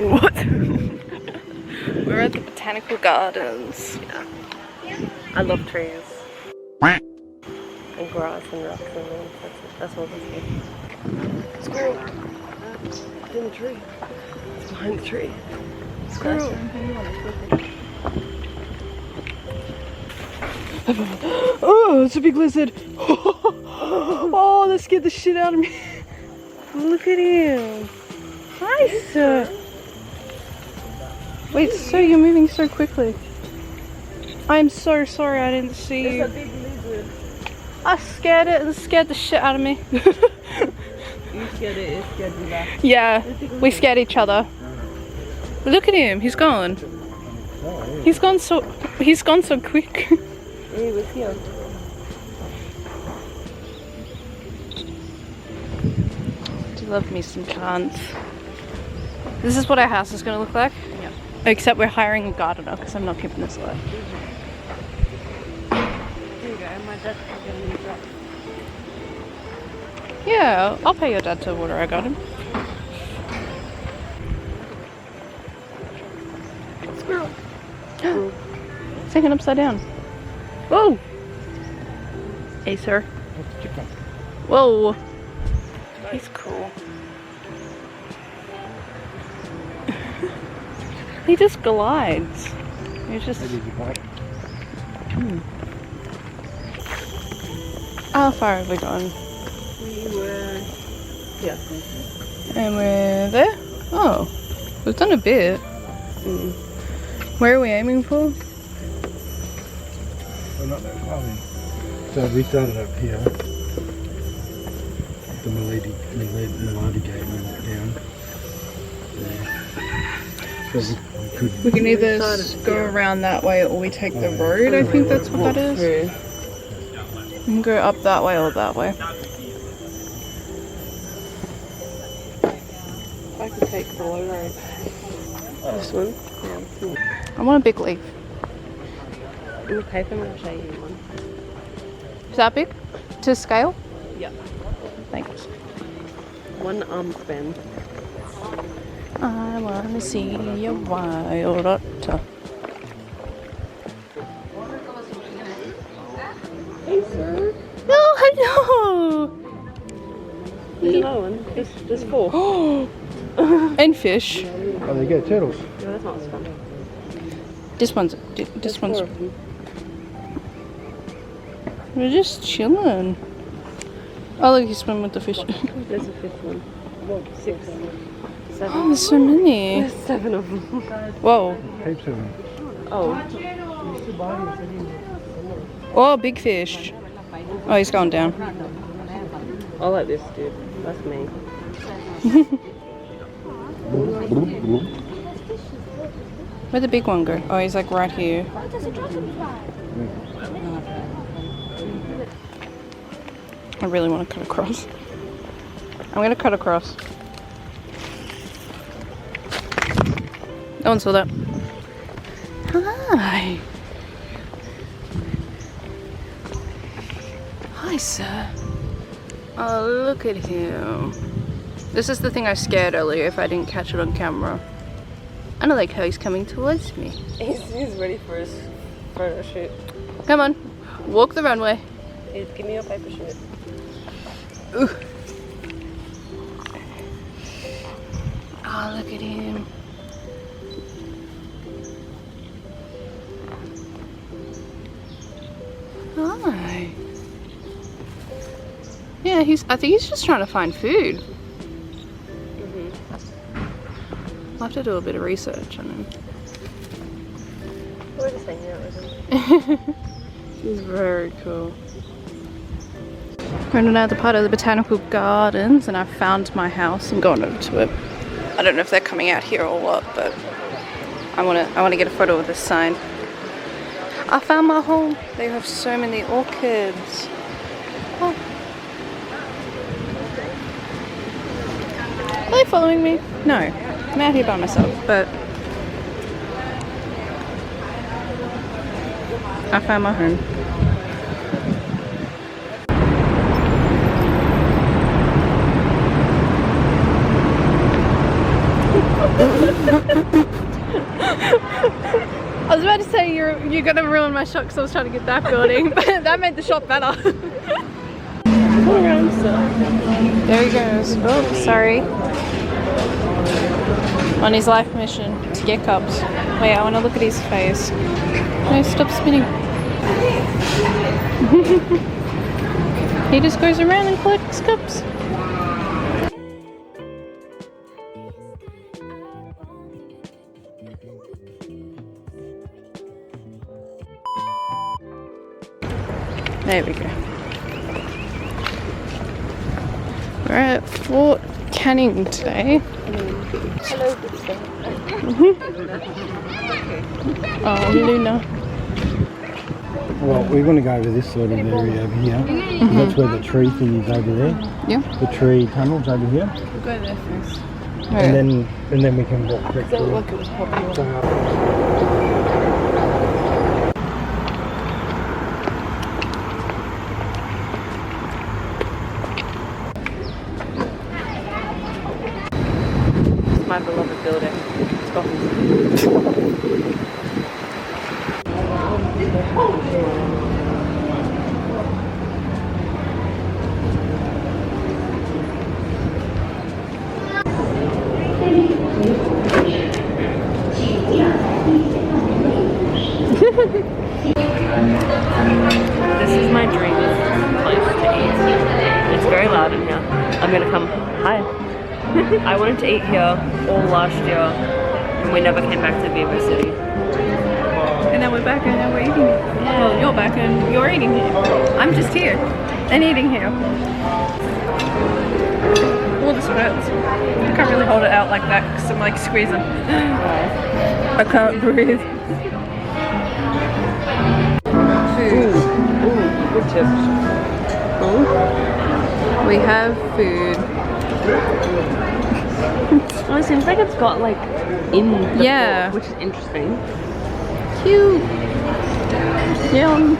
What? We're at the botanical gardens. Yeah. I love trees. And grass and rocks and things. That's all this is. Squirrel! It's in the tree. It's behind the tree. Squirrel! Oh, it's a big lizard! Oh, that scared the shit out of me. Look at him. Hi, sir. Wait, sir, you're moving so quickly. I'm so sorry I didn't see you. It's a big lizard. I scared it and scared the shit out of me. You scared it, it scared you back. Yeah, we scared each other. Look at him, he's gone. He's gone so quick. He was here. Do love me some plants. This is what our house is going to look like. Yeah. Except we're hiring a gardener because I'm not keeping this alive. Here you go, my dad's going to need that. Yeah, I'll pay your dad to water our garden. Squirrel. It's hanging upside down. Whoa! Hey, sir. Whoa! He's cool. He just glides. He's just. How far have we gone? We were... Yeah. And we're there? Oh, we've done a bit. Where are we aiming for? Well, not that far then. So we started up here. The Milady Gate and we went down. There. So We can either go around that way or we take the road. I think that's what that is. We can go up that way or that way. I could take the low road. This one? Yeah. I want a big leaf. In the paper, I'm going to show you one. Is that big? To scale? Yeah. Thanks. One arm span. I want to see a wild otter. Hey, sir. Oh, hello! There's another one. There's four. And fish. oh, there you go, turtles. No, that's not as fun. This one's. We're just chilling. Oh, look, you swim with the fish. There's a fifth one. 6, 7. Oh, there's so many. There's 7 of them. Whoa. Heaps of them. Oh. Oh, big fish. Oh, he's going down. I like this dude. That's me. Where'd the big one go? Oh, he's like right here. I really want to cut across. I'm going to cut across. No one saw that. Hi. Hi, sir. Oh, look at him. This is the thing I scared earlier if I didn't catch it on camera. I don't like how he's coming towards me. He's ready for his photo shoot. Come on, walk the runway. Hey, give me your paper shoot. Ooh. Oh, look at him. Hi. Yeah, I think he's just trying to find food. I'll have to do a bit of research on him. We're just hanging out with him. He's very cool. We're in another part of the botanical gardens and I found my house. I'm going over to it. I don't know if they're coming out here or what, but I wanna get a photo of this sign. I found my home. They have so many orchids. Oh. Are they following me? No. I'm out here by myself, but I found my home. I was about to say you're gonna ruin my shot because I was trying to get that building, but that made the shot better. There he goes. Oh, sorry. On his life mission to get cups. Wait, I want to look at his face. No, stop spinning. He just goes around and collects cups. There we go. We're at Fort Canning today. Hello. Oh, Luna. Well, we're going to go over this sort of area over here. That's where the tree thing is over there. Yeah. The tree tunnel's over here. We'll go there first. And then we can walk back through. Look, it was popular. My beloved building. It's got This is my dream place to eat. It's very loud in here. I'm gonna come. Hi. I wanted to eat here all last year, and we never came back to Beaver City. And then we're back and now we're eating here. Yeah. Well, you're back and you're eating here. I'm just here and eating here. All the sweats. I can't really hold it out like that because I'm like squeezing. I can't breathe. Food. Ooh, good tips. Ooh. We have food. Well, it seems like it's got like in the Yeah. fork, which is interesting. Cute. Yum.